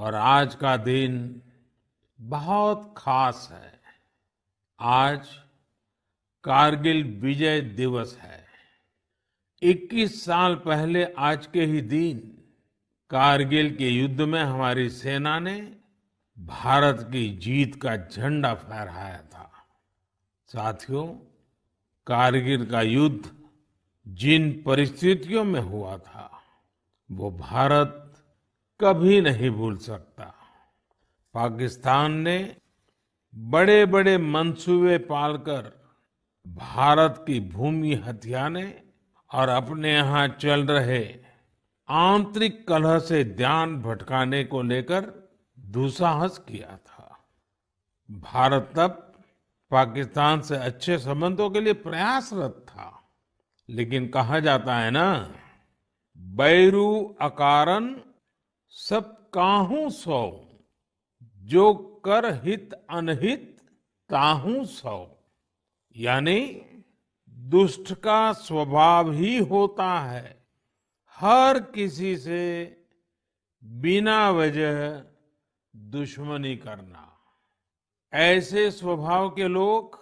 और आज का दिन बहुत खास है। आज कारगिल विजय दिवस है। 21 साल पहले आज के ही दिन कारगिल के युद्ध में हमारी सेना ने भारत की जीत का झंडा फहराया था। साथियों, कारगिल का युद्ध जिन परिस्थितियों में हुआ था वो भारत कभी नहीं भूल सकता। पाकिस्तान ने बड़े बड़े मंसूबे पालकर भारत की भूमि हथियाने और अपने यहां चल रहे आंतरिक कलह से ध्यान भटकाने को लेकर दुस्साहस किया था। भारत तब पाकिस्तान से अच्छे संबंधों के लिए प्रयासरत था, लेकिन कहा जाता है ना, बैरू अकारन सब काहू सौ, जो कर हित अनहित ताहू सौ। यानी दुष्ट का स्वभाव ही होता है हर किसी से बिना वजह दुश्मनी करना। ऐसे स्वभाव के लोग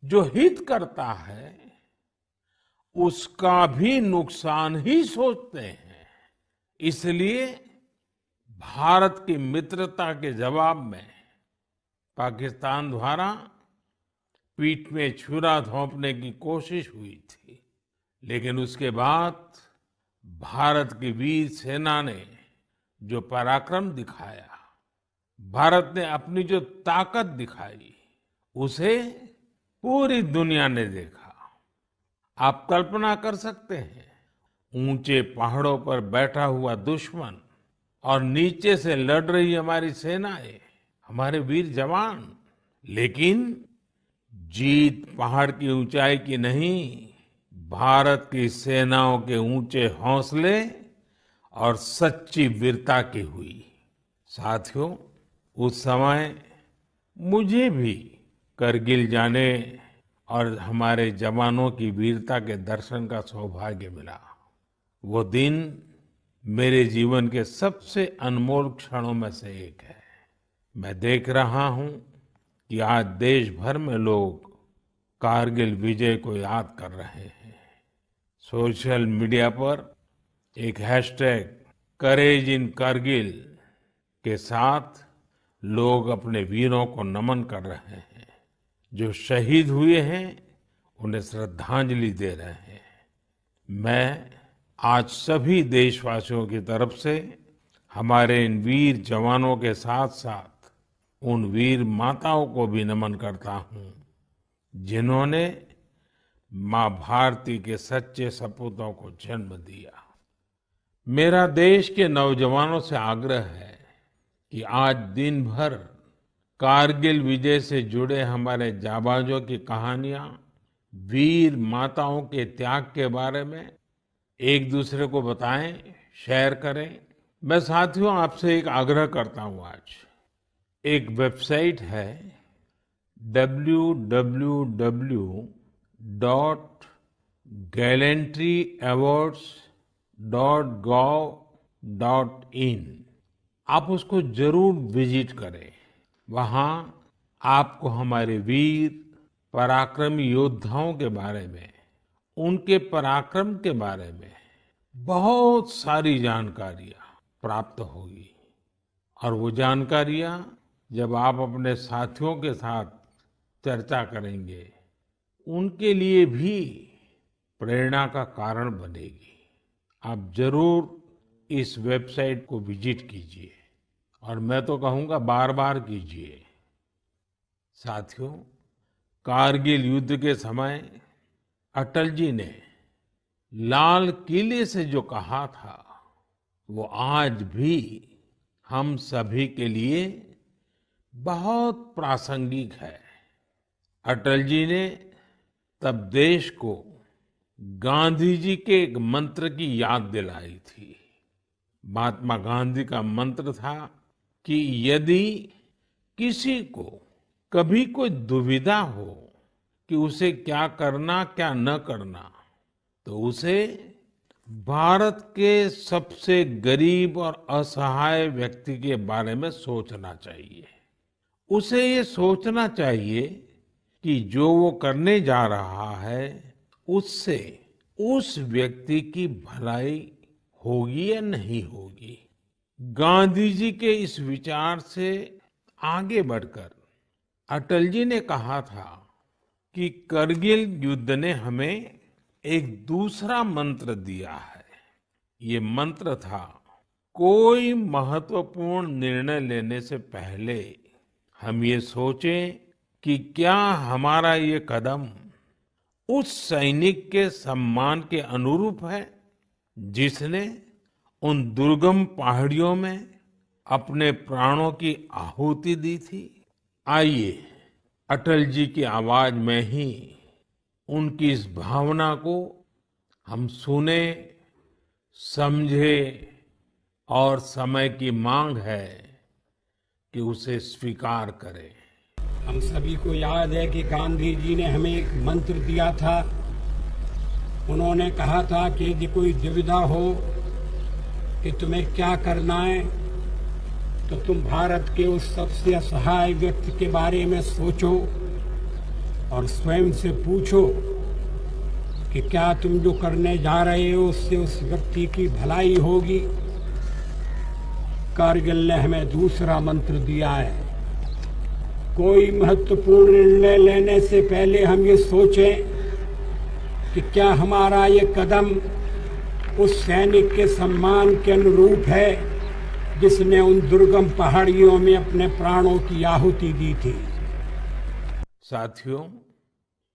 जो हित करता है उसका भी नुकसान ही सोचते हैं। इसलिए भारत की मित्रता के जवाब में पाकिस्तान द्वारा पीठ में छुरा घोंपने की कोशिश हुई थी, लेकिन उसके बाद भारत की वीर सेना ने जो पराक्रम दिखाया, भारत ने अपनी जो ताकत दिखाई, उसे पूरी दुनिया ने देखा। आप कल्पना कर सकते हैं, ऊंचे पहाड़ों पर बैठा हुआ दुश्मन और नीचे से लड़ रही हमारी सेनाएं, हमारे वीर जवान। लेकिन जीत पहाड़ की ऊंचाई की नहीं, भारत की सेनाओं के ऊंचे हौसले और सच्ची वीरता की हुई। साथियों, उस समय मुझे भी करगिल जाने और हमारे जवानों की वीरता के दर्शन का सौभाग्य मिला। वो दिन मेरे जीवन के सबसे अनमोल क्षणों में से एक है। मैं देख रहा हूं कि आज देश भर में लोग कारगिल विजय को याद कर रहे हैं। सोशल मीडिया पर एक हैशटैग करेज इन कारगिल के साथ लोग अपने वीरों को नमन कर रहे हैं। जो शहीद हुए हैं उन्हें श्रद्धांजलि दे रहे हैं। मैं आज सभी देशवासियों की तरफ से हमारे इन वीर जवानों के साथ साथ उन वीर माताओं को भी नमन करता हूं जिन्होंने मां भारती के सच्चे सपूतों को जन्म दिया। मेरा देश के नौजवानों से आग्रह है कि आज दिन भर कारगिल विजय से जुड़े हमारे जाबाजों की कहानियां, वीर माताओं के त्याग के बारे में एक दूसरे को बताएं, शेयर करें। मैं साथियों आपसे एक आग्रह करता हूं। आज एक वेबसाइट है www.gallantryawards.gov.in। आप उसको जरूर विजिट करें। वहां आपको हमारे वीर पराक्रमी योद्धाओं के बारे में, उनके पराक्रम के बारे में बहुत सारी जानकारियां प्राप्त होगी। और वो जानकारियां जब आप अपने साथियों के साथ चर्चा करेंगे, उनके लिए भी प्रेरणा का कारण बनेगी। आप जरूर इस वेबसाइट को विजिट कीजिए और मैं तो कहूंगा बार बार कीजिए। साथियों, कारगिल युद्ध के समय अटल जी ने लाल किले से जो कहा था, वो आज भी हम सभी के लिए बहुत प्रासंगिक है। अटल जी ने तब देश को गांधी जी के एक मंत्र की याद दिलाई थी। महात्मा गांधी का मंत्र था कि यदि किसी को कभी कोई दुविधा हो कि उसे क्या करना क्या न करना, तो उसे भारत के सबसे गरीब और असहाय व्यक्ति के बारे में सोचना चाहिए। उसे ये सोचना चाहिए कि जो वो करने जा रहा है उससे उस व्यक्ति की भलाई होगी या नहीं होगी। गांधी जी के इस विचार से आगे बढ़कर अटल जी ने कहा था कि करगिल युद्ध ने हमें एक दूसरा मंत्र दिया है। ये मंत्र था, कोई महत्वपूर्ण निर्णय लेने से पहले हम ये सोचें कि क्या हमारा ये कदम उस सैनिक के सम्मान के अनुरूप है जिसने उन दुर्गम पहाड़ियों में अपने प्राणों की आहुति दी थी। आइए अटल जी की आवाज में ही उनकी इस भावना को हम सुने, समझे और समय की मांग है कि उसे स्वीकार करें। हम सभी को याद है कि गांधी जी ने हमें एक मंत्र दिया था। उन्होंने कहा था कि यदि कोई दुविधा हो कि तुम्हें क्या करना है तो तुम भारत के उस सबसे असहाय व्यक्ति के बारे में सोचो और स्वयं से पूछो कि क्या तुम जो करने जा रहे हो उससे उस व्यक्ति की भलाई होगी। कारगिल ने हमें दूसरा मंत्र दिया है, कोई महत्वपूर्ण निर्णय लेने से पहले हम ये सोचें कि क्या हमारा ये कदम उस सैनिक के सम्मान के अनुरूप है जिसने उन दुर्गम पहाड़ियों में अपने प्राणों की आहुति दी थी। साथियों,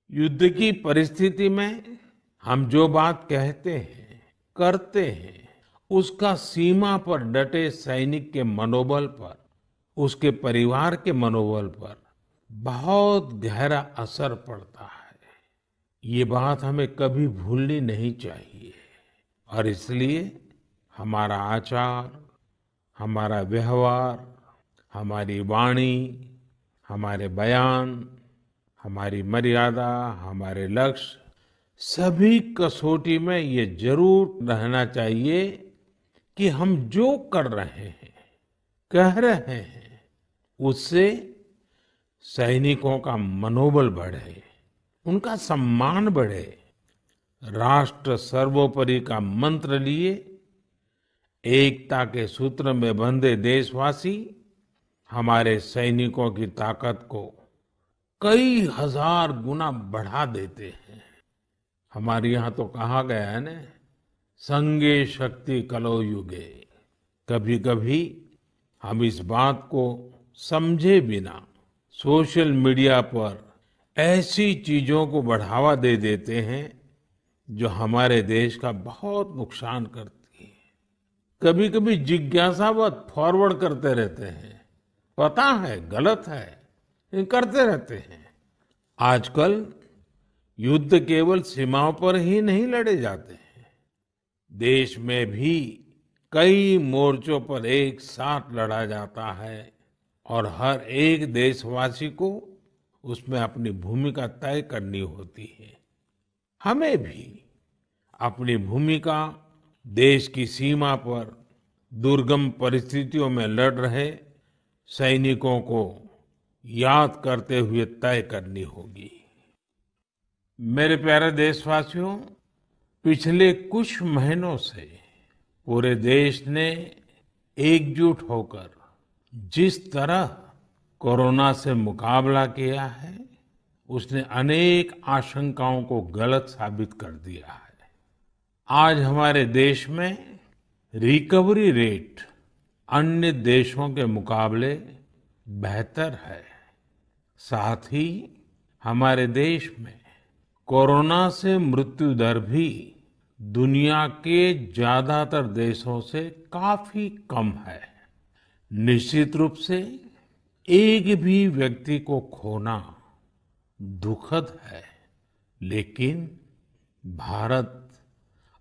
युद्ध की परिस्थिति में हम जो बात कहते हैं, करते हैं, उसका सीमा पर डटे सैनिक के मनोबल पर, उसके परिवार के मनोबल पर बहुत गहरा असर पड़ता है। ये बात हमें कभी भूलनी नहीं चाहिए और इसलिए हमारा आचार, हमारा व्यवहार, हमारी वाणी, हमारे बयान, हमारी मर्यादा, हमारे लक्ष्य, सभी कसौटी में ये जरूर रहना चाहिए कि हम जो कर रहे हैं, कह रहे हैं, उससे सैनिकों का मनोबल बढ़े, उनका सम्मान बढ़े, राष्ट्र सर्वोपरि का मंत्र लिए एकता के सूत्र में बंधे देशवासी हमारे सैनिकों की ताकत को कई हजार गुना बढ़ा देते हैं। हमारे यहाँ तो कहा गया है ना, संगे शक्ति कलो युगे। कभी कभी हम इस बात को समझे बिना सोशल मीडिया पर ऐसी चीजों को बढ़ावा दे देते हैं जो हमारे देश का बहुत नुकसान करती है। कभी कभी जिज्ञासावत फॉरवर्ड करते रहते हैं, पता है गलत है, लेकिन करते रहते हैं। आजकल युद्ध केवल सीमाओं पर ही नहीं लड़े जाते हैं, देश में भी कई मोर्चों पर एक साथ लड़ा जाता है और हर एक देशवासी को उसमें अपनी भूमिका तय करनी होती है। हमें भी अपनी भूमिका देश की सीमा पर दुर्गम परिस्थितियों में लड़ रहे सैनिकों को याद करते हुए तय करनी होगी। मेरे प्यारे देशवासियों, पिछले कुछ महीनों से पूरे देश ने एकजुट होकर जिस तरह कोरोना से मुकाबला किया है, उसने अनेक आशंकाओं को गलत साबित कर दिया है। आज हमारे देश में रिकवरी रेट अन्य देशों के मुकाबले बेहतर है। साथ ही हमारे देश में कोरोना से मृत्यु दर भी दुनिया के ज्यादातर देशों से काफी कम है। निश्चित रूप से एक भी व्यक्ति को खोना दुखद है, लेकिन भारत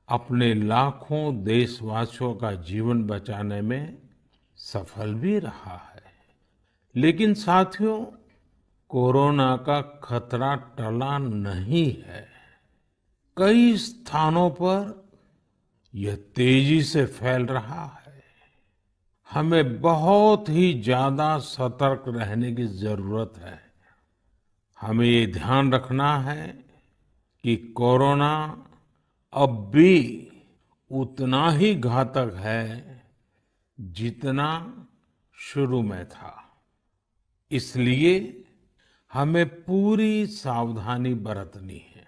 अपने लाखों देशवासियों का जीवन बचाने में सफल भी रहा है। लेकिन साथियों, कोरोना का खतरा टला नहीं है। कई स्थानों पर यह तेजी से फैल रहा है। हमें बहुत ही ज्यादा सतर्क रहने की जरूरत है। हमें ये ध्यान रखना है कि कोरोना अब भी उतना ही घातक है जितना शुरू में था। इसलिए हमें पूरी सावधानी बरतनी है।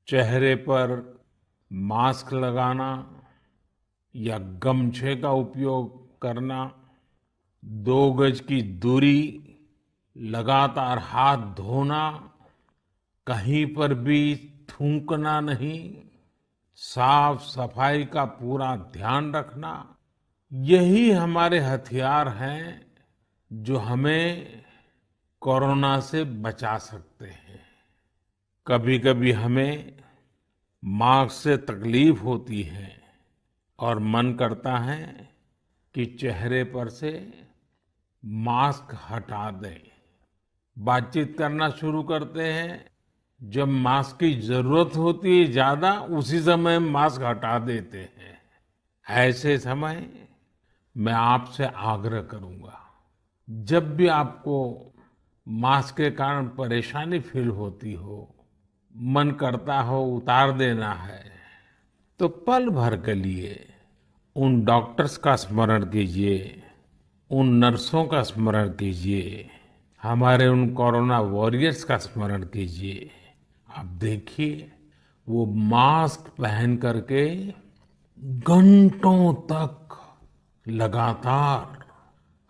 चेहरे पर मास्क लगाना या गमछे का उपयोग करना, 2 गज की दूरी, लगातार हाथ धोना, कहीं पर भी थूकना नहीं, साफ सफाई का पूरा ध्यान रखना, यही हमारे हथियार हैं जो हमें कोरोना से बचा सकते हैं। कभी कभी हमें मास्क से तकलीफ होती है और मन करता है कि चेहरे पर से मास्क हटा दें। बातचीत करना शुरू करते हैं, जब मास्क की जरूरत होती है ज्यादा, उसी समय मास्क हटा देते हैं। ऐसे समय मैं आपसे आग्रह करूंगा, जब भी आपको मास्क के कारण परेशानी फील होती हो, मन करता हो उतार देना है, तो पल भर के लिए उन डॉक्टर्स का स्मरण कीजिए, उन नर्सों का स्मरण कीजिए, हमारे उन कोरोना वॉरियर्स का स्मरण कीजिए। आप देखिए, वो मास्क पहन करके घंटों तक लगातार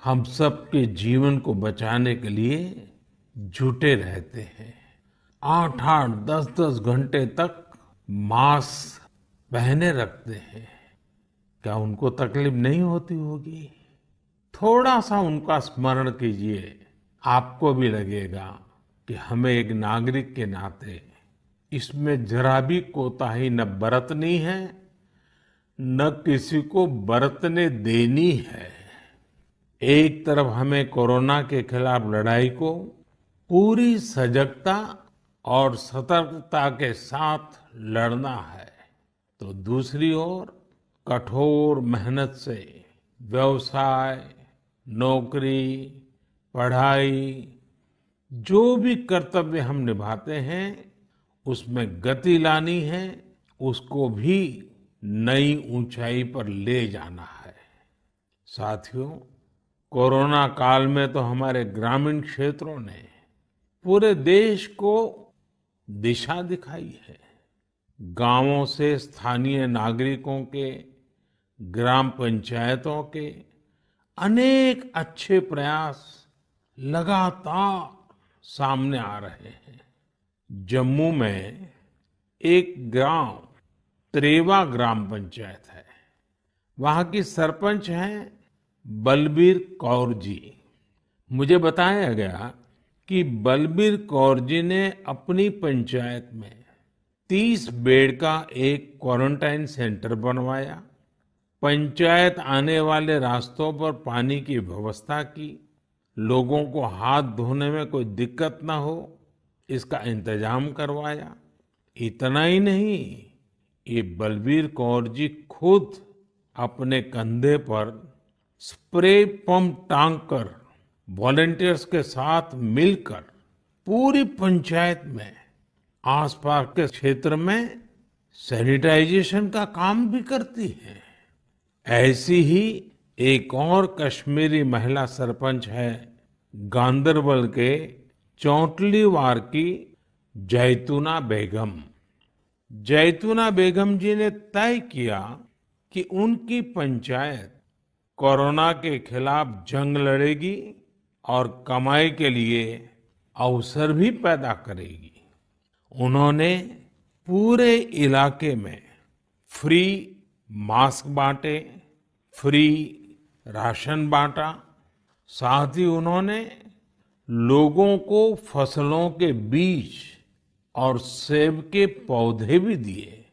हम सबके जीवन को बचाने के लिए जुटे रहते हैं। 8-8, 10-10 घंटे तक मास्क पहने रखते हैं। क्या उनको तकलीफ नहीं होती होगी? थोड़ा सा उनका स्मरण कीजिए, आपको भी लगेगा कि हमें एक नागरिक के नाते इसमें जरा भी कोताही न बरतनी है, न किसी को बरतने देनी है। एक तरफ हमें कोरोना के खिलाफ लड़ाई को पूरी सजगता और सतर्कता के साथ लड़ना है, तो दूसरी ओर कठोर मेहनत से व्यवसाय, नौकरी, पढ़ाई, जो भी कर्तव्य हम निभाते हैं, उसमें गति लानी है, उसको भी नई ऊंचाई पर ले जाना है। साथियों, कोरोना काल में तो हमारे ग्रामीण क्षेत्रों ने पूरे देश को दिशा दिखाई है। गांवों से स्थानीय नागरिकों के, ग्राम पंचायतों के अनेक अच्छे प्रयास लगातार सामने आ रहे हैं। जम्मू में एक गांव त्रेवा ग्राम पंचायत है। वहां की सरपंच हैं बलबीर कौर जी। मुझे बताया गया कि बलबीर कौर जी ने अपनी पंचायत में 30 बेड का एक क्वारंटाइन सेंटर बनवाया, पंचायत आने वाले रास्तों पर पानी की व्यवस्था की, लोगों को हाथ धोने में कोई दिक्कत ना हो इसका इंतजाम करवाया। इतना ही नहीं, ये बलबीर कौर जी खुद अपने कंधे पर स्प्रे पंप टांग कर वॉलंटियर्स के साथ मिलकर पूरी पंचायत में, आसपास के क्षेत्र में सैनिटाइजेशन का काम भी करती है। ऐसी ही एक और कश्मीरी महिला सरपंच है गांदरबल के चौंटलीवार की जैतूना बेगम। जैतूना बेगम जी ने तय किया कि उनकी पंचायत कोरोना के खिलाफ जंग लड़ेगी और कमाई के लिए अवसर भी पैदा करेगी। उन्होंने पूरे इलाके में फ्री मास्क बांटे, फ्री राशन बांटा, साथ ही उन्होंने लोगों को फसलों के बीज और सेब के पौधे भी दिए,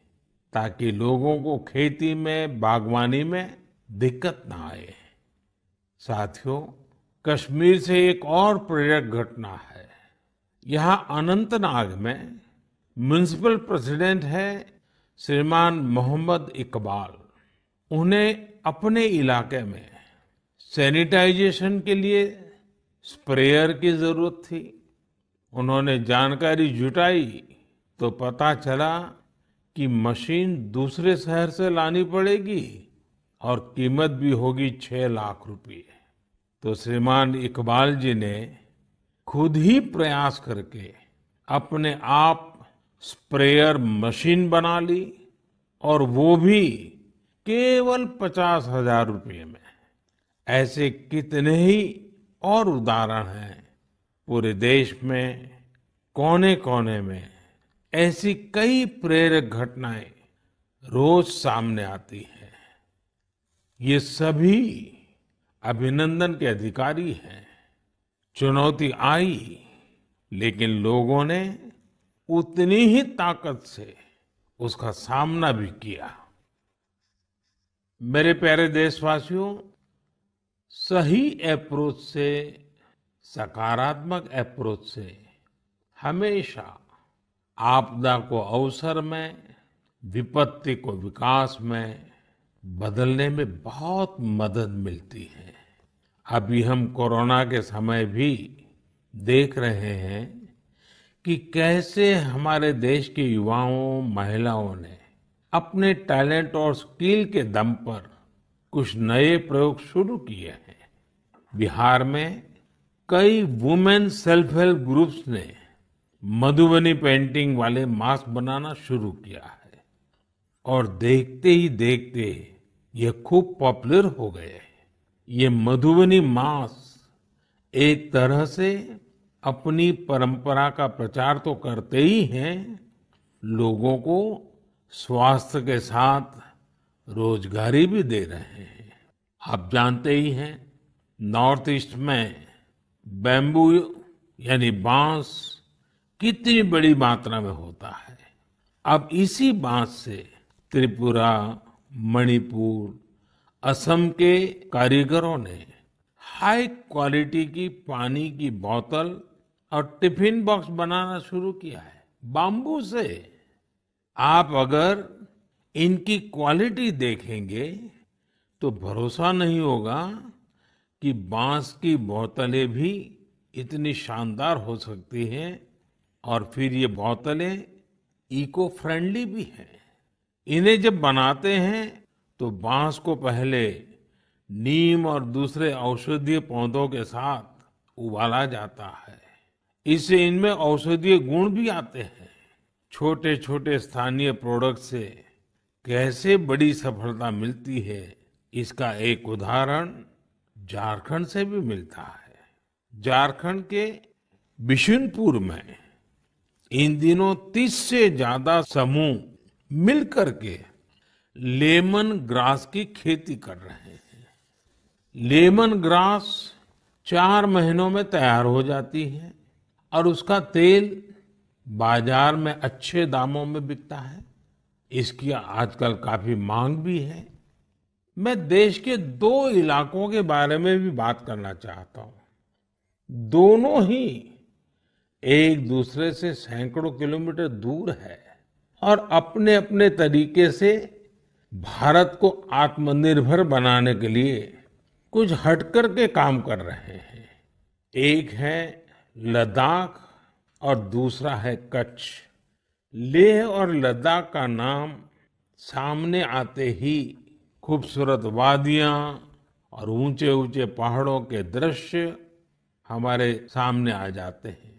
ताकि लोगों को खेती में, बागवानी में दिक्कत ना आए। साथियों, कश्मीर से एक और प्रेरक घटना है। यहाँ अनंतनाग में म्युनिसिपल प्रेसिडेंट है श्रीमान मोहम्मद इकबाल, उन्हें अपने इलाके में सैनिटाइजेशन के लिए स्प्रेयर की जरूरत थी। उन्होंने जानकारी जुटाई तो पता चला कि मशीन दूसरे शहर से लानी पड़ेगी और कीमत भी होगी 6 लाख रुपए। तो श्रीमान इकबाल जी ने खुद ही प्रयास करके अपने आप स्प्रेयर मशीन बना ली और वो भी केवल 50,000 रुपये में। ऐसे कितने ही और उदाहरण हैं पूरे देश में, कोने कोने में। ऐसी कई प्रेरक घटनाएं रोज सामने आती हैं। ये सभी अभिनंदन के अधिकारी हैं। चुनौती आई, लेकिन लोगों ने उतनी ही ताकत से उसका सामना भी किया। मेरे प्यारे देशवासियों, सही अप्रोच से, सकारात्मक अप्रोच से हमेशा आपदा को अवसर में, विपत्ति को विकास में बदलने में बहुत मदद मिलती है। अभी हम कोरोना के समय भी देख रहे हैं कि कैसे हमारे देश के युवाओं, महिलाओं ने अपने टैलेंट और स्किल के दम पर कुछ नए प्रयोग शुरू किए हैं। बिहार में कई वुमेन सेल्फ हेल्प ग्रुप्स ने मधुबनी पेंटिंग वाले मास्क बनाना शुरू किया है और देखते ही देखते ये खूब पॉपुलर हो गए। ये मधुबनी मास्क एक तरह से अपनी परंपरा का प्रचार तो करते ही हैं, लोगों को स्वास्थ्य के साथ रोजगारी भी दे रहे हैं। आप जानते ही हैं, नॉर्थ ईस्ट में बैम्बू यानी बांस कितनी बड़ी मात्रा में होता है। अब इसी बांस से त्रिपुरा, मणिपुर, असम के कारीगरों ने हाई क्वालिटी की पानी की बोतल और टिफिन बॉक्स बनाना शुरू किया है बाम्बू से। आप अगर इनकी क्वालिटी देखेंगे तो भरोसा नहीं होगा कि बांस की बोतलें भी इतनी शानदार हो सकती हैं और फिर ये बोतलें इको फ्रेंडली भी हैं। इन्हें जब बनाते हैं तो बांस को पहले नीम और दूसरे औषधीय पौधों के साथ उबाला जाता है। इससे इनमें औषधीय गुण भी आते हैं। छोटे छोटे स्थानीय प्रोडक्ट से कैसे बड़ी सफलता मिलती है, इसका एक उदाहरण झारखंड से भी मिलता है। झारखंड के बिशुनपुर में इन दिनों 30 से ज्यादा समूह मिलकर के लेमन ग्रास की खेती कर रहे हैं। लेमन ग्रास 4 महीनों में तैयार हो जाती है और उसका तेल बाजार में अच्छे दामों में बिकता है। इसकी आजकल काफी मांग भी है। मैं देश के 2 इलाकों के बारे में भी बात करना चाहता हूं। दोनों ही एक दूसरे से सैकड़ों किलोमीटर दूर है और अपने अपने तरीके से भारत को आत्मनिर्भर बनाने के लिए कुछ हटकर के काम कर रहे हैं। एक है लद्दाख और दूसरा है कच्छ। लेह और लद्दाख का नाम सामने आते ही खूबसूरत वादियां और ऊंचे ऊंचे पहाड़ों के दृश्य हमारे सामने आ जाते हैं।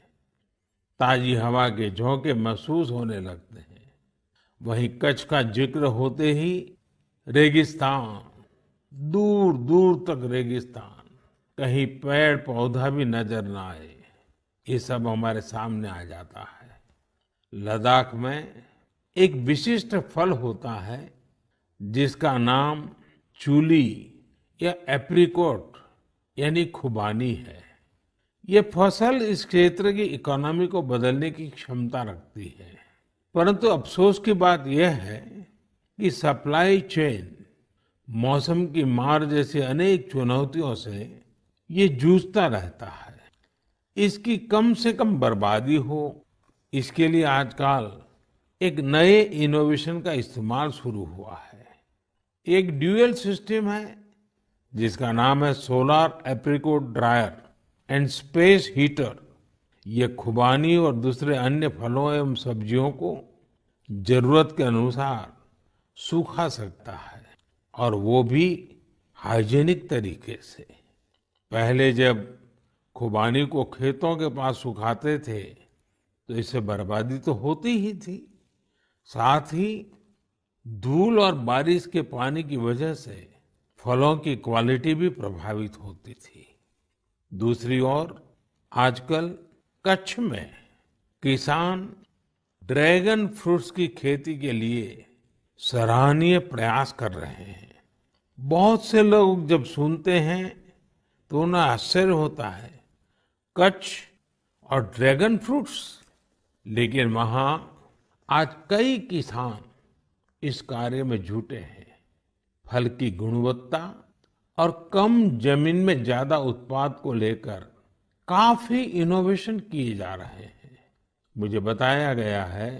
ताजी हवा के झोंके महसूस होने लगते हैं। वहीं कच्छ का जिक्र होते ही रेगिस्तान, दूर दूर तक रेगिस्तान, कहीं पेड़ पौधा भी नजर ना आए, ये सब हमारे सामने आ जाता है। लद्दाख में एक विशिष्ट फल होता है जिसका नाम चूली या एप्रिकॉट यानी खुबानी है। ये फसल इस क्षेत्र की इकोनॉमी को बदलने की क्षमता रखती है। परंतु अफसोस की बात यह है कि सप्लाई चेन, मौसम की मार जैसी अनेक चुनौतियों से ये जूझता रहता है। इसकी कम से कम बर्बादी हो, इसके लिए आजकल एक नए इनोवेशन का इस्तेमाल शुरू हुआ है। एक ड्यूअल सिस्टम है जिसका नाम है solar apricot dryer and space heater. ये खुबानी और दूसरे अन्य फलों एवं सब्जियों को जरूरत के अनुसार सूखा सकता है, और वो भी हाइजेनिक तरीके से। पहले जब खुबानी को खेतों के पास सुखाते थे तो इससे बर्बादी तो होती ही थी, साथ ही धूल और बारिश के पानी की वजह से फलों की क्वालिटी भी प्रभावित होती थी। दूसरी ओर आजकल कच्छ में किसान ड्रैगन फ्रूट्स की खेती के लिए सराहनीय प्रयास कर रहे हैं। बहुत से लोग जब सुनते हैं तो उन्हें आश्चर्य होता है, कच्छ और ड्रैगन फ्रूट्स, लेकिन वहां आज कई किसान इस कार्य में जुटे हैं। फल की गुणवत्ता और कम जमीन में ज्यादा उत्पाद को लेकर काफी इनोवेशन किए जा रहे हैं। मुझे बताया गया है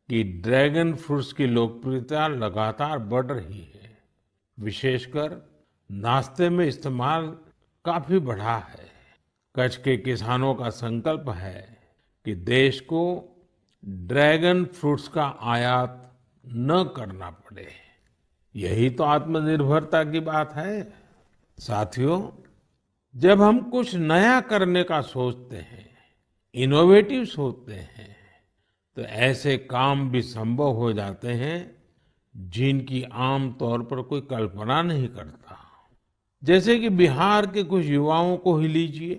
कि ड्रैगन फ्रूट्स की लोकप्रियता लगातार बढ़ रही है। विशेषकर नाश्ते में इस्तेमाल काफी बढ़ा है। कच्छ के किसानों का संकल्प है कि देश को ड्रैगन फ्रूट्स का आयात न करना पड़े। यही तो आत्मनिर्भरता की बात है। साथियों, जब हम कुछ नया करने का सोचते हैं, इनोवेटिव सोचते हैं, तो ऐसे काम भी संभव हो जाते हैं जिनकी आम तौर पर कोई कल्पना नहीं करता। जैसे कि बिहार के कुछ युवाओं को ही लीजिए।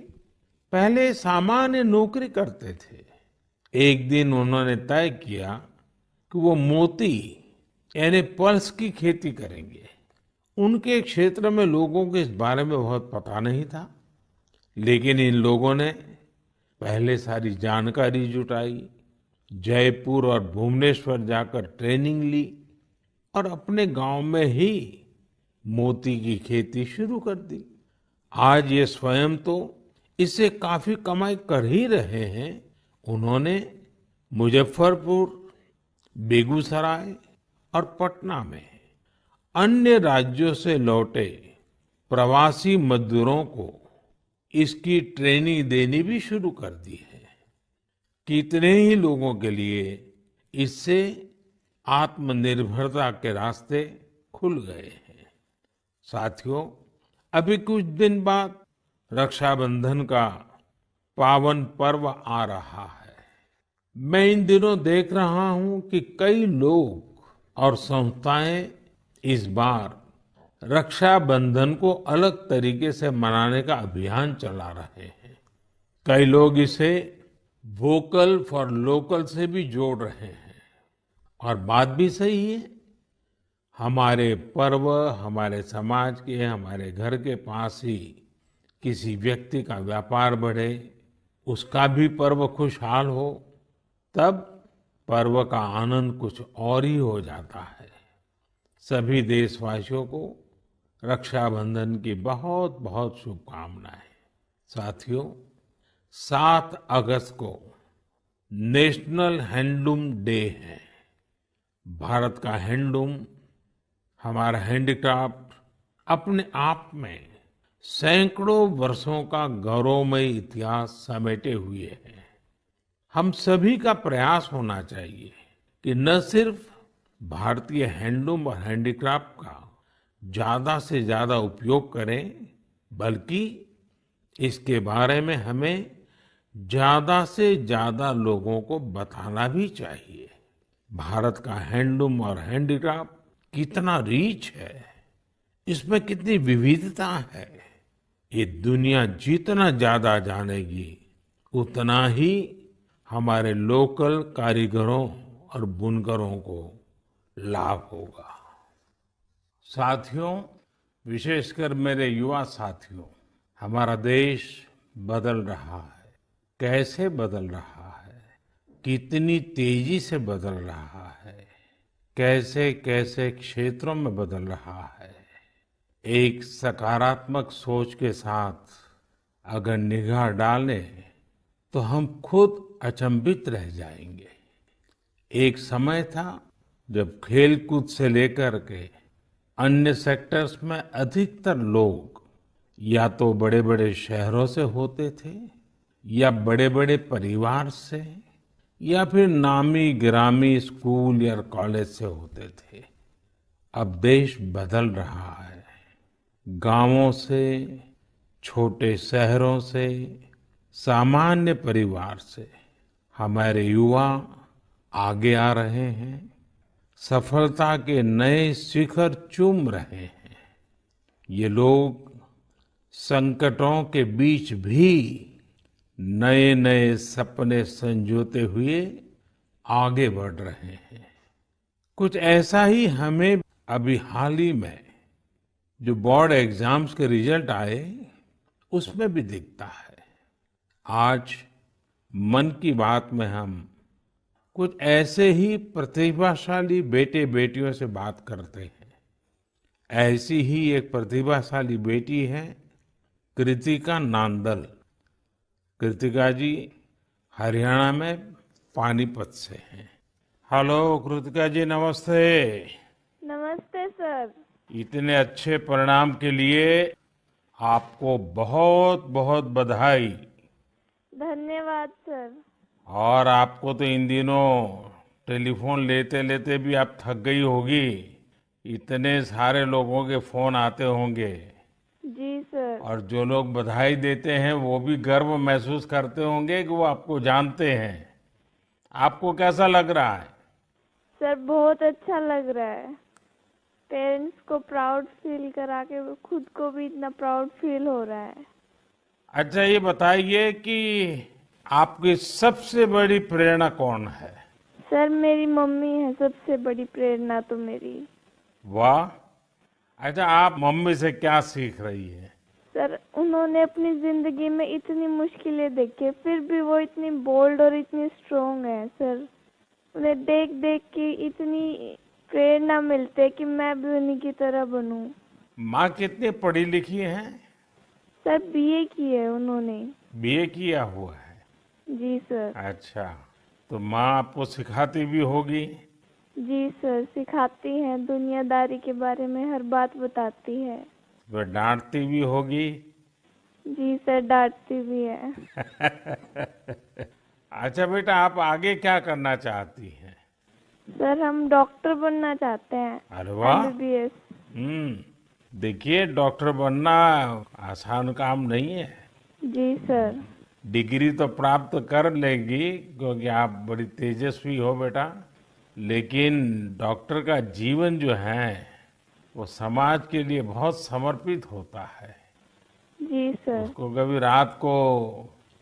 पहले सामान्य नौकरी करते थे। एक दिन उन्होंने तय किया कि वो मोती यानी पर्ल्स की खेती करेंगे। उनके क्षेत्र में लोगों को इस बारे में बहुत पता नहीं था, लेकिन इन लोगों ने पहले सारी जानकारी जुटाई, जयपुर और भुवनेश्वर जाकर ट्रेनिंग ली और अपने गांव में ही मोती की खेती शुरू कर दी। आज ये स्वयं तो इससे काफी कमाई कर ही रहे हैं। उन्होंने मुजफ्फरपुर, बेगूसराय और पटना में अन्य राज्यों से लौटे प्रवासी मजदूरों को इसकी ट्रेनिंग देनी भी शुरू कर दी है। कितने ही लोगों के लिए इससे आत्मनिर्भरता के रास्ते खुल गए हैं। साथियों, अभी कुछ दिन बाद रक्षाबंधन का पावन पर्व आ रहा है। मैं इन दिनों देख रहा हूं कि कई लोग और संस्थाएं इस बार रक्षाबंधन को अलग तरीके से मनाने का अभियान चला रहे हैं। कई लोग इसे वोकल फॉर लोकल से भी जोड़ रहे हैं, और बात भी सही है। हमारे पर्व हमारे समाज के, हमारे घर के पास ही किसी व्यक्ति का व्यापार बढ़े, उसका भी पर्व खुशहाल हो, तब पर्व का आनंद कुछ और ही हो जाता है। सभी देशवासियों को रक्षाबंधन की बहुत बहुत शुभकामनाएं। साथियों, 7 अगस्त को नेशनल हैंडलूम डे है। भारत का हैंडलूम, हमारा हैंडीक्राफ्ट अपने आप में सैकड़ों वर्षों का गौरवमय इतिहास समेटे हुए है। हम सभी का प्रयास होना चाहिए कि न सिर्फ भारतीय हैंडलूम और हैंडीक्राफ्ट का ज्यादा से ज्यादा उपयोग करें, बल्कि इसके बारे में हमें ज्यादा से ज्यादा लोगों को बताना भी चाहिए। भारत का हैंडलूम और हैंडीक्राफ्ट कितना रिच है, इसमें कितनी विविधता है, ये दुनिया जितना ज्यादा जानेगी उतना ही हमारे लोकल कारीगरों और बुनकरों को लाभ होगा। साथियों, विशेषकर मेरे युवा साथियों, हमारा देश बदल रहा है। कैसे बदल रहा है, कितनी तेजी से बदल रहा है, कैसे कैसे क्षेत्रों में बदल रहा है। एक सकारात्मक सोच के साथ अगर निगाह डालें तो हम खुद अचंभित रह जाएंगे। एक समय था जब खेलकूद से लेकर के अन्य सेक्टर्स में अधिकतर लोग या तो बड़े बड़े शहरों से होते थे या बड़े बड़े परिवार से या फिर नामी गिरामी स्कूल या कॉलेज से होते थे। अब देश बदल रहा है। गांवों से, छोटे शहरों से, सामान्य परिवार से हमारे युवा आगे आ रहे हैं, सफलता के नए शिखर चूम रहे हैं। ये लोग संकटों के बीच भी नए नए सपने संजोते हुए आगे बढ़ रहे हैं। कुछ ऐसा ही हमें अभी हाल ही में जो बोर्ड एग्जाम्स के रिजल्ट आए उसमें भी दिखता है। आज मन की बात में हम कुछ ऐसे ही प्रतिभाशाली बेटे बेटियों से बात करते हैं। ऐसी ही एक प्रतिभाशाली बेटी है कृतिका नांदल। कृतिका जी हरियाणा में पानीपत से हैं। हेलो कृतिका जी, नमस्ते। नमस्ते सर। इतने अच्छे परिणाम के लिए आपको बहुत बहुत बधाई। धन्यवाद सर। और आपको तो इन दिनों टेलीफोन लेते लेते भी आप थक गई होगी। इतने सारे लोगों के फोन आते होंगे जी सर। और जो लोग बधाई देते हैं वो भी गर्व महसूस करते होंगे कि वो आपको जानते हैं। आपको कैसा लग रहा है? सर बहुत अच्छा लग रहा है। पेरेंट्स को प्राउड फील करा के खुद को भी इतना प्राउड फील हो रहा है। अच्छा, ये बताइए कि आपकी सबसे बड़ी प्रेरणा कौन है? सर मेरी मम्मी है सबसे बड़ी प्रेरणा तो मेरी। वाह। अच्छा, आप मम्मी से क्या सीख रही है? सर उन्होंने अपनी जिंदगी में इतनी मुश्किलें देखी फिर भी वो इतनी बोल्ड और इतनी स्ट्रोंग है। सर उन्हें देख देख के इतनी प्रेरणा मिलती है कि मैं भी उन्हीं की तरह बनूं। माँ कितनी पढ़ी लिखी है? सर बीए की है उन्होंने। बीए किया हुआ है? जी सर। अच्छा, तो माँ आपको सिखाती भी होगी? जी सर सिखाती हैं, दुनियादारी के बारे में हर बात बताती है। वह डांटती भी होगी? जी सर डांटती भी है। अच्छा बेटा, आप आगे क्या करना चाहती हैं? सर हम डॉक्टर बनना चाहते हैं। अरे वाह। एमबीबीएस। देखिए, डॉक्टर बनना आसान काम नहीं है। जी सर। डिग्री तो प्राप्त कर लेगी क्योंकि आप बड़ी तेजस्वी हो बेटा, लेकिन डॉक्टर का जीवन जो है वो समाज के लिए बहुत समर्पित होता है। जी सर। उसको कभी रात को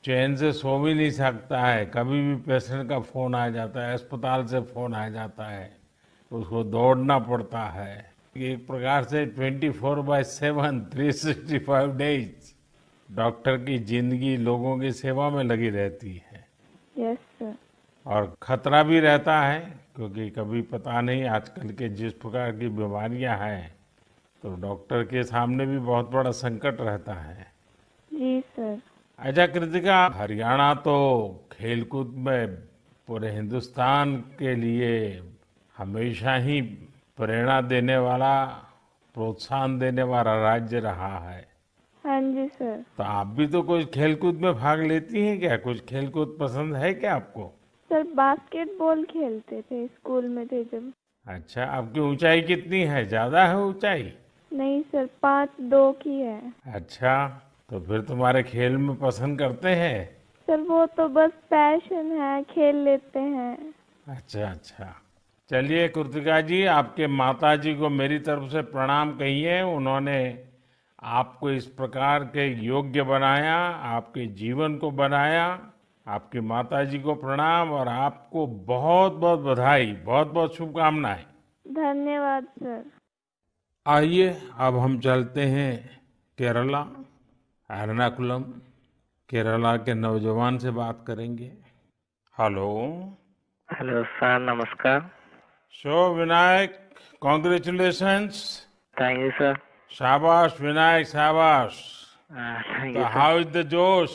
चैन से सो भी नहीं सकता है। कभी भी पेशेंट का फोन आ जाता है, अस्पताल से फोन आ जाता है, उसको दौड़ना पड़ता है। एक प्रकार से 24/7 365 डेज डॉक्टर की जिंदगी लोगों की सेवा में लगी रहती है। Yes sir. और खतरा भी रहता है क्योंकि कभी पता नहीं आजकल के जिस प्रकार की बीमारियां हैं, तो डॉक्टर के सामने भी बहुत बड़ा संकट रहता है। जी सर। अच्छा कृतिका, हरियाणा तो खेलकूद में पूरे हिंदुस्तान के लिए हमेशा ही प्रेरणा देने वाला, प्रोत्साहन देने वाला राज्य रहा है। हाँ जी सर। तो आप भी तो कुछ खेलकूद में भाग लेती हैं क्या? कुछ खेलकूद पसंद है क्या आपको? सर बास्केटबॉल खेलते थे स्कूल में थे जब। अच्छा, आपकी ऊंचाई कितनी है? ज्यादा है ऊंचाई? नहीं सर 5'2" की है। अच्छा, तो फिर तुम्हारे खेल में पसंद करते हैं? सर वो तो बस पैशन है, खेल लेते हैं। अच्छा अच्छा। चलिए कृतिका जी, आपके माताजी को मेरी तरफ से प्रणाम कहिए। उन्होंने आपको इस प्रकार के योग्य बनाया, आपके जीवन को बनाया। आपकी माताजी को प्रणाम और आपको बहुत बहुत बधाई, बहुत बहुत शुभकामनाएं। धन्यवाद सर। आइए अब हम चलते हैं केरला, एर्नाकुलम। केरला के नौजवान से बात करेंगे। हेलो। हेलो सर, नमस्कार। So Vinayak, congratulations. Thank you sir. शाबाश विनायक, शाबाश। थैंक तो you sir. How is the josh?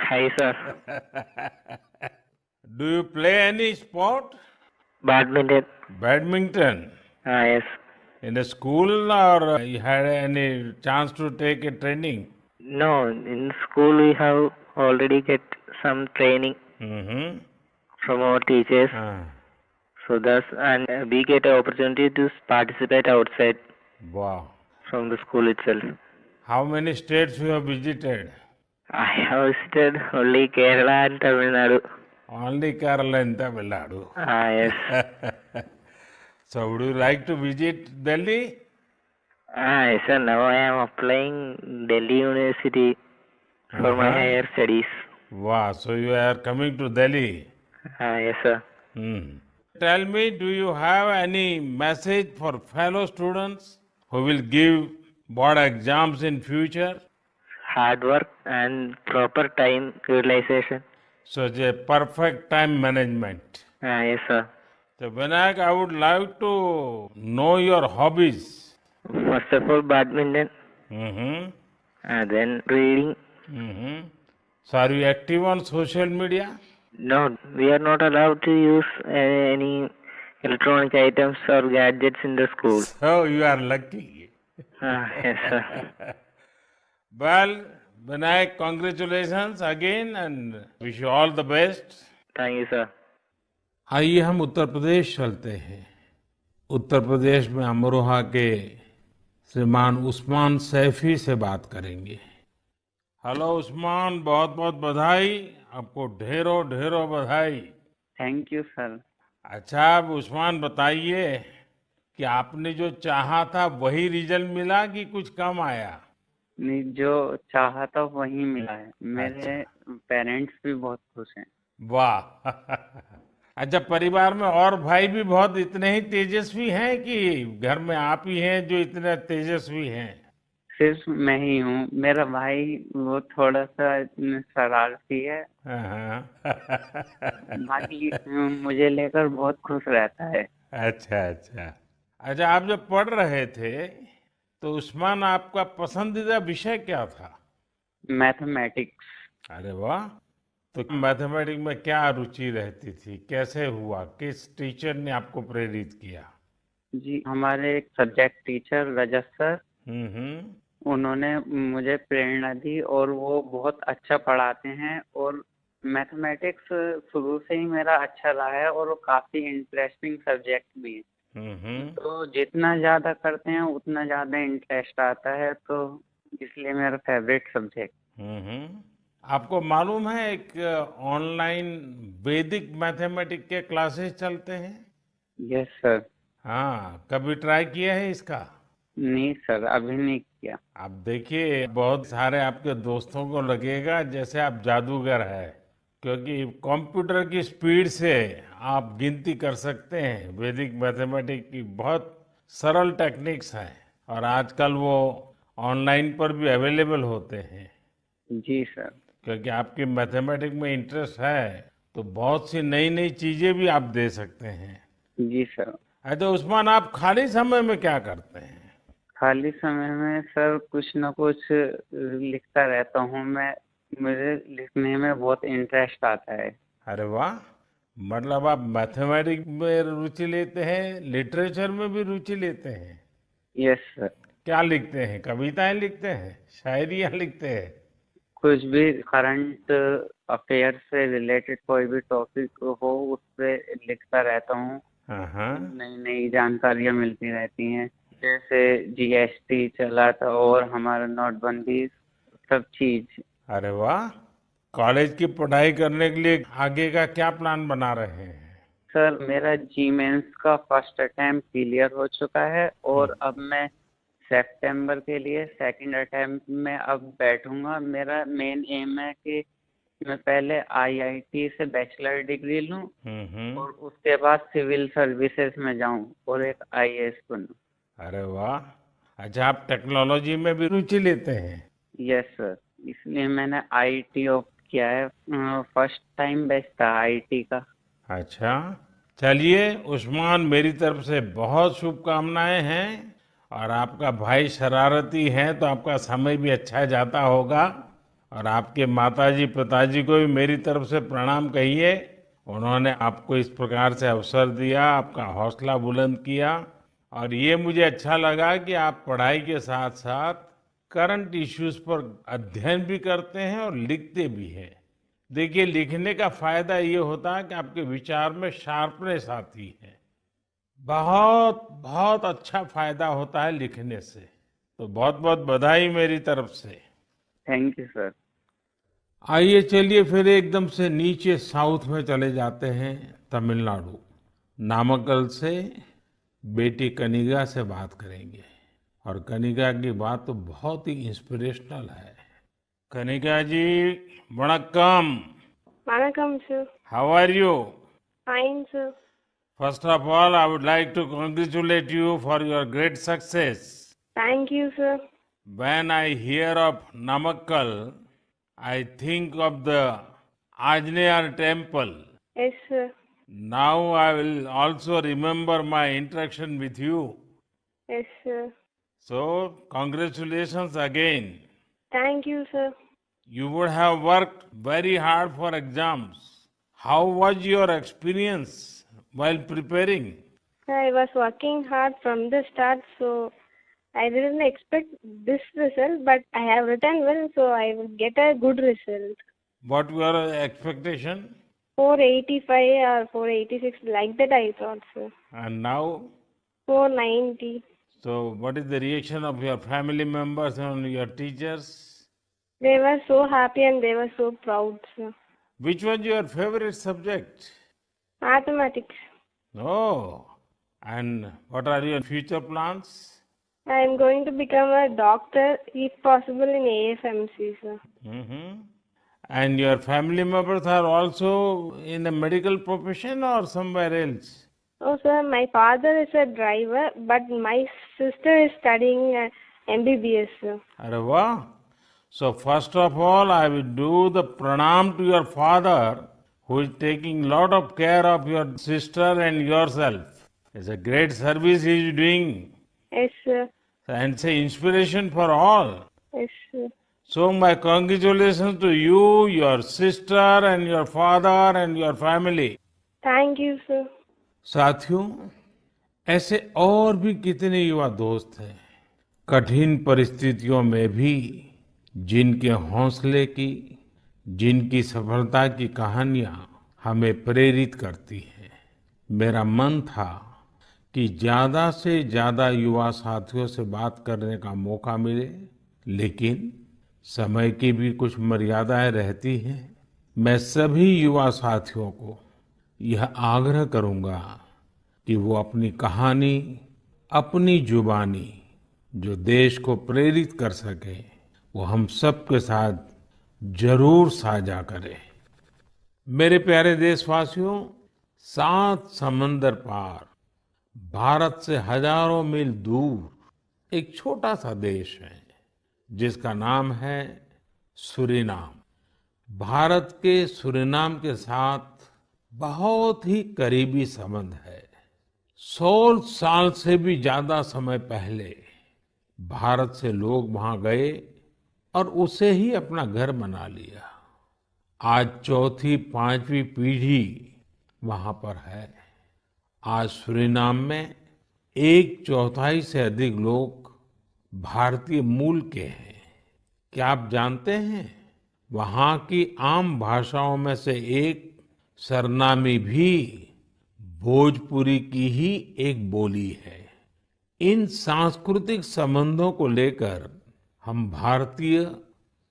Hi sir. Do you play any sport? Badminton. Badminton. Yes. In a school or you had any chance to take a training? No, in school we have already get some training Mm-hmm. from our teachers. Ah, So thus, and we get an opportunity to participate outside wow. from the school itself. How many states you have visited? I have visited only Kerala and Tamil Nadu. Only Kerala and Tamil Nadu. Yes. So would you like to visit Delhi? Yes, sir. Now I am applying Delhi University for my higher studies. Wow, so you are coming to Delhi. Yes, sir. Hmm. Tell me, do you have any message for fellow students who will give board exams in future? Hard work and proper time utilization. So it's a perfect time management. Yes, sir. So Vinayak, I would like to know your hobbies. First of all, badminton, Mm-hmm. and then reading. Mm-hmm. So are you active on social media? No, we are not allowed to use any electronic items or gadgets in the school. So you are lucky. Yes, sir. Well, Vinayak, congratulations again and wish you all the best. Thank you, sir. आइए हम उत्तर प्रदेश चलते हैं। उत्तर प्रदेश में अमरोहा के श्रीमान उस्मान सैफी से बात करेंगे। हेलो उस्मान, बहुत बहुत बधाई, आपको ढेरों ढेरों बधाई। Thank you sir. अच्छा, अब उस्मान बताइए कि आपने जो चाहा था वही रिजल्ट मिला कि कुछ कम आया? नहीं, जो चाहा था वही मिला है। मेरे पेरेंट्स भी बहुत खुश हैं। वाह। अच्छा, परिवार में और भाई भी बहुत इतने ही तेजस्वी हैं कि घर में आप ही हैं जो इतने तेजस्वी हैं? सिर्फ मैं ही हूँ। मेरा भाई वो थोड़ा सा शरारती है, बाकी मुझे लेकर बहुत खुश रहता है। अच्छा अच्छा। अच्छा, आप जब पढ़ रहे थे तो उस्मान आपका पसंदीदा विषय क्या था? मैथमेटिक्स। अरे वाह। तो मैथमेटिक्स में क्या रुचि रहती थी, कैसे हुआ, किस टीचर ने आपको प्रेरित किया? जी, हमारे एक सब्जेक्ट टीचर रजत सर, हम्म। उन्होंने मुझे प्रेरणा दी और वो बहुत अच्छा पढ़ाते हैं और मैथमेटिक्स शुरू से ही मेरा अच्छा रहा है और वो काफी इंटरेस्टिंग सब्जेक्ट भी है। तो जितना ज्यादा करते हैं उतना ज्यादा इंटरेस्ट आता है, तो इसलिए मेरा फेवरेट सब्जेक्ट। आपको मालूम है एक ऑनलाइन वैदिक मैथमेटिक्स के क्लासेस चलते हैं? Yes sir. हाँ, कभी ट्राई किया है इसका? नहीं सर, अभी नहीं किया। आप देखिए, बहुत सारे आपके दोस्तों को लगेगा जैसे आप जादूगर है, क्योंकि कंप्यूटर की स्पीड से आप गिनती कर सकते हैं। वैदिक मैथमेटिक्स की बहुत सरल टेक्निक्स हैं और आजकल वो ऑनलाइन पर भी अवेलेबल होते हैं। जी सर। क्योंकि आपकी मैथमेटिक्स में इंटरेस्ट है तो बहुत सी नई नई चीजें भी आप दे सकते हैं। जी सर। अच्छा उस्मान, आप खाली समय में क्या करते हैं? खाली समय में सर कुछ न कुछ लिखता रहता हूँ मैं। मुझे लिखने में बहुत इंटरेस्ट आता है। अरे वाह, मतलब आप मैथमेटिक्स में रुचि लेते हैं, लिटरेचर में भी रुचि लेते हैं? Yes sir. क्या लिखते हैं? कविताएं लिखते हैं, शायरियां लिखते हैं? कुछ भी करंट अफेयर से रिलेटेड कोई भी टॉपिक हो उस पे लिखता रहता हूँ। नई नई जानकारियाँ मिलती रहती हैं, जैसे जीएसटी चला था और हमारा नोटबंदी, सब चीज। अरे वाह। कॉलेज की पढ़ाई करने के लिए आगे का क्या प्लान बना रहे हैं? सर, मेरा जी मेंस का फर्स्ट अटेम्प्ट क्लियर हो चुका है और अब मैं सितंबर के लिए सेकंड अटेम्प्ट में अब बैठूंगा। मेरा मेन एम है कि मैं पहले आईआईटी से बैचलर डिग्री लूं और उसके बाद सिविल सर्विसेज में जाऊं और एक आईएएस बनूं। अरे वाह। अच्छा, आप टेक्नोलॉजी में भी रुचि लेते हैं? यस सर, इसलिए मैंने आईटी ऑप्ट किया है। फर्स्ट टाइम बेस्ट था आईटी का। अच्छा, चलिए उस्मान, मेरी तरफ से बहुत शुभकामनाएं हैं। और आपका भाई शरारती है तो आपका समय भी अच्छा जाता होगा। और आपके माताजी पिताजी को भी मेरी तरफ से प्रणाम कहिए, उन्होंने आपको इस प्रकार से अवसर दिया, आपका हौसला बुलंद किया और ये मुझे अच्छा लगा कि आप पढ़ाई के साथ साथ करंट इश्यूज पर अध्ययन भी करते हैं और लिखते भी हैं। देखिए, लिखने का फायदा ये होता है कि आपके विचार में शार्पनेस आती है। बहुत बहुत अच्छा फायदा होता है लिखने से। तो बहुत बहुत बधाई मेरी तरफ से। Thank you sir. आइए चलिए फिर एकदम से नीचे साउथ में चले जाते हैं, तमिलनाडु। नामक्कल से बेटी कनिगा से बात करेंगे और कनिगा की बात तो बहुत ही इंस्पिरेशनल है। कनिगा जी, वणक्कम। Vanakkam, sir. How are you? Fine, sir. First of all, I would like to congratulate you for your great success. Thank you, sir. When I hear of Namakkal, I think of the Ajneyar temple. Yes, sir. Now I will also remember my interaction with you. Yes, sir. So, congratulations again. Thank you, sir. You would have worked very hard for exams. How was your experience while preparing? I was working hard from the start, so I didn't expect this result, but I have written well, so I will get a good result. What were your expectation? 485 or 486, like that I thought, sir. And now? 490. So, what is the reaction of your family members and your teachers? They were so happy and they were so proud, sir. Which was your favorite subject? Mathematics. Oh, and what are your future plans? I am going to become a doctor, if possible, in AFMC, sir. Hmm. And your family members are also in the medical profession or somewhere else? Oh, sir, my father is a driver, but my sister is studying MBBS, sir. Arre wah. So first of all, I will do the pranam to your father, who is taking lot of care of your sister and yourself. It's a great service he is doing, Yes, sir. and it's an inspiration for all. Yes, sir. So my congratulations to you, your sister and your father and your family. Thank you, sir. साथियों, ऐसे और भी कितने युवा दोस्त हैं, कठिन परिस्थितियों में भी जिनके हौसले की, जिनकी सफलता की कहानियां हमें प्रेरित करती हैं। मेरा मन था कि ज्यादा से ज्यादा युवा साथियों से बात करने का मौका मिले, लेकिन समय की भी कुछ मर्यादाएं रहती हैं। मैं सभी युवा साथियों को यह आग्रह करूंगा कि वो अपनी कहानी, अपनी जुबानी जो देश को प्रेरित कर सके, वो हम सबके साथ जरूर साझा करें। मेरे प्यारे देशवासियों, 7 समंदर पार, भारत से हजारों मील दूर एक छोटा सा देश है जिसका नाम है सूरीनाम। भारत के सूरीनाम के साथ बहुत ही करीबी संबंध है। 100 साल से भी ज्यादा समय पहले भारत से लोग वहां गए और उसे ही अपना घर बना लिया। आज चौथी, 5वीं पीढ़ी वहां पर है। आज सूरीनाम में 1/4 से अधिक लोग भारतीय मूल के हैं। क्या आप जानते हैं, वहां की आम भाषाओं में से एक सरनामी भी भोजपुरी की ही एक बोली है। इन सांस्कृतिक संबंधों को लेकर हम भारतीय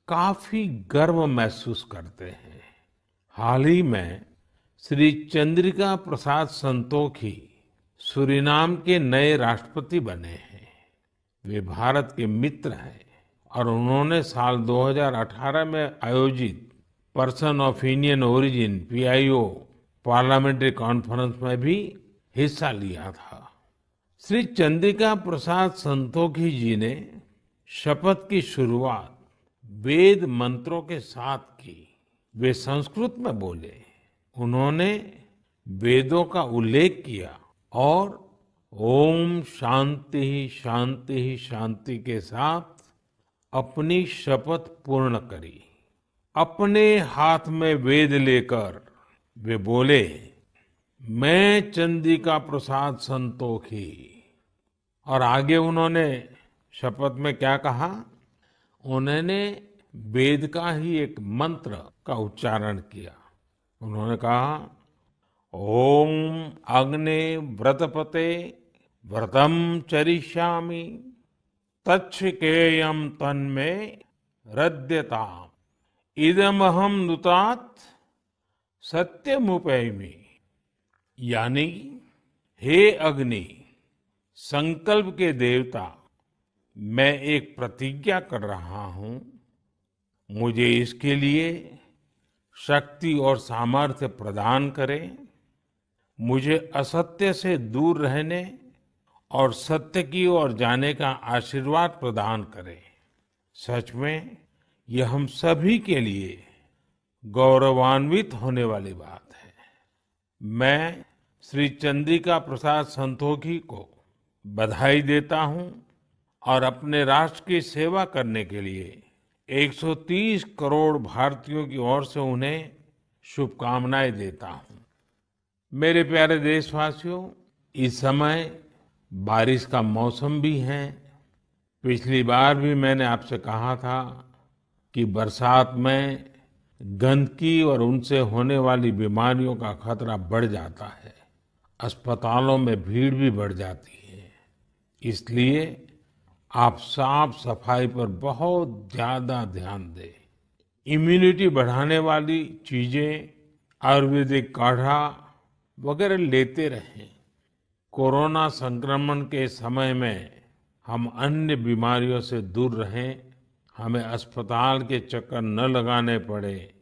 काफी गर्व महसूस करते हैं। हाल ही में श्री चंद्रिका प्रसाद संतोखी सूरीनाम के नए राष्ट्रपति बने हैं। वे भारत के मित्र हैं और उन्होंने साल 2018 में आयोजित person of Indian origin PIO parliamentary conference में भी हिस्सा लिया था। श्री चंद्रिका प्रसाद संतोखी जी ने शपथ की शुरुआत वेद मंत्रों के साथ की। वे संस्कृत में बोले, उन्होंने वेदों का उल्लेख किया और ओम शांति शांति शांति के साथ अपनी शपथ पूर्ण करी। अपने हाथ में वेद लेकर वे बोले, मैं चंद्रिका प्रसाद संतोखी। और आगे उन्होंने शपथ में क्या कहा? उन्होंने वेद का ही एक मंत्र का उच्चारण किया। उन्होंने कहा, ओम अग्ने व्रतपते व्रतम चरिष्यामि तच्छकेयम तन्मे हृद्यताम इदमहम नुतात सत्यमुपैमि। यानी, हे अग्नि, संकल्प के देवता, मैं एक प्रतिज्ञा कर रहा हूं। मुझे इसके लिए शक्ति और सामर्थ्य प्रदान करें। मुझे असत्य से दूर रहने और सत्य की ओर जाने का आशीर्वाद प्रदान करें। सच में यह हम सभी के लिए गौरवान्वित होने वाली बात है। मैं श्री चंद्रिका प्रसाद संतोखी को बधाई देता हूं और अपने राष्ट्र की सेवा करने के लिए 130 करोड़ भारतीयों की ओर से उन्हें शुभकामनाएं देता हूं। मेरे प्यारे देशवासियों, इस समय बारिश का मौसम भी है। पिछली बार भी मैंने आपसे कहा था कि बरसात में गंदगी और उनसे होने वाली बीमारियों का खतरा बढ़ जाता है। अस्पतालों में भीड़ भी बढ़ जाती है। इसलिए आप साफ सफाई पर बहुत ज्यादा ध्यान दें। इम्यूनिटी बढ़ाने वाली चीजें, आयुर्वेदिक काढ़ा वगैरह लेते रहें। कोरोना संक्रमण के समय में हम अन्य बीमारियों से दूर रहें। हमें अस्पताल के चक्कर न लगाने पड़े,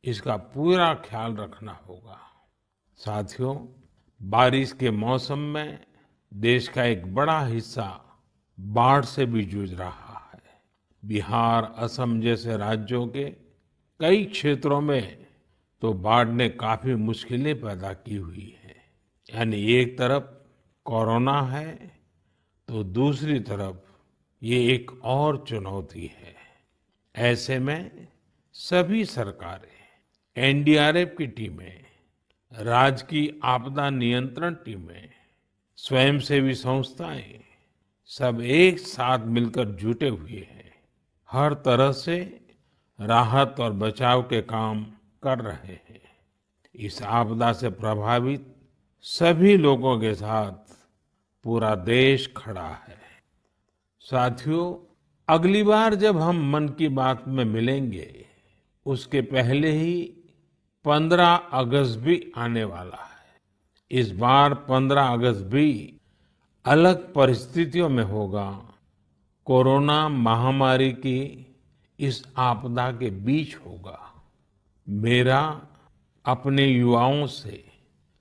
इसका पूरा ख्याल रखना होगा। साथियों, बारिश के मौसम में देश का एक बड़ा हिस्सा बाढ़ से भी जूझ रहा है। बिहार, असम जैसे राज्यों के कई क्षेत्रों में तो बाढ़ ने काफी मुश्किलें पैदा की हुई है। यानी एक तरफ कोरोना है तो दूसरी तरफ ये एक और चुनौती है। ऐसे में सभी सरकारें, एनडीआरएफ की टीमें, राज्य की आपदा नियंत्रण टीमें, स्वयंसेवी संस्थाएं सब एक साथ मिलकर जुटे हुए हैं। हर तरह से राहत और बचाव के काम कर रहे हैं। इस आपदा से प्रभावित सभी लोगों के साथ पूरा देश खड़ा है। साथियों, अगली बार जब हम मन की बात में मिलेंगे, उसके पहले ही 15 अगस्त भी आने वाला है। इस बार 15 अगस्त भी अलग परिस्थितियों में होगा। कोरोना महामारी की इस आपदा के बीच होगा। मेरा अपने युवाओं से,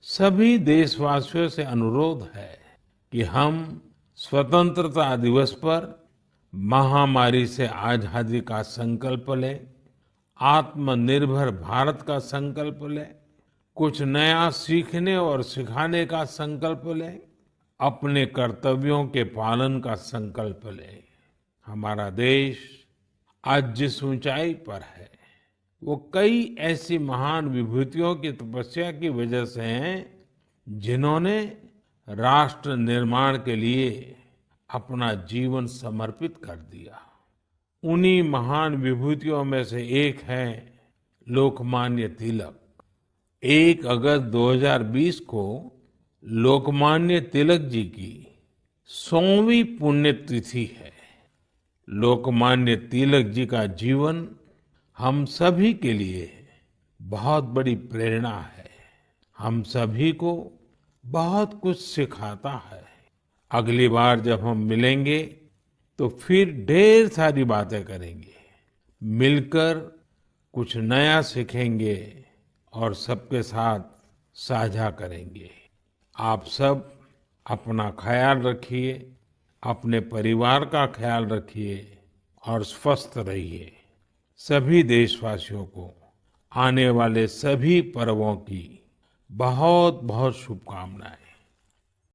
सभी देशवासियों से अनुरोध है कि हम स्वतंत्रता दिवस पर महामारी से आजादी का संकल्प लें, आत्मनिर्भर भारत का संकल्प लें, कुछ नया सीखने और सिखाने का संकल्प लें, अपने कर्तव्यों के पालन का संकल्प लें। हमारा देश आज जिस ऊंचाई पर है, वो कई ऐसी महान विभूतियों की तपस्या की वजह से हैं, जिन्होंने राष्ट्र निर्माण के लिए अपना जीवन समर्पित कर दिया। उन्हीं महान विभूतियों में से एक है लोकमान्य तिलक। 1 अगस्त 2020 को लोकमान्य तिलक जी की 100वीं पुण्यतिथि है। लोकमान्य तिलक जी का जीवन हम सभी के लिए बहुत बड़ी प्रेरणा है। हम सभी को बहुत कुछ सिखाता है। अगली बार जब हम मिलेंगे तो फिर ढेर सारी बातें करेंगे, मिलकर कुछ नया सीखेंगे और सबके साथ साझा करेंगे। आप सब अपना ख्याल रखिए, अपने परिवार का ख्याल रखिए और स्वस्थ रहिए। सभी देशवासियों को आने वाले सभी पर्वों की बहुत बहुत शुभकामनाएं।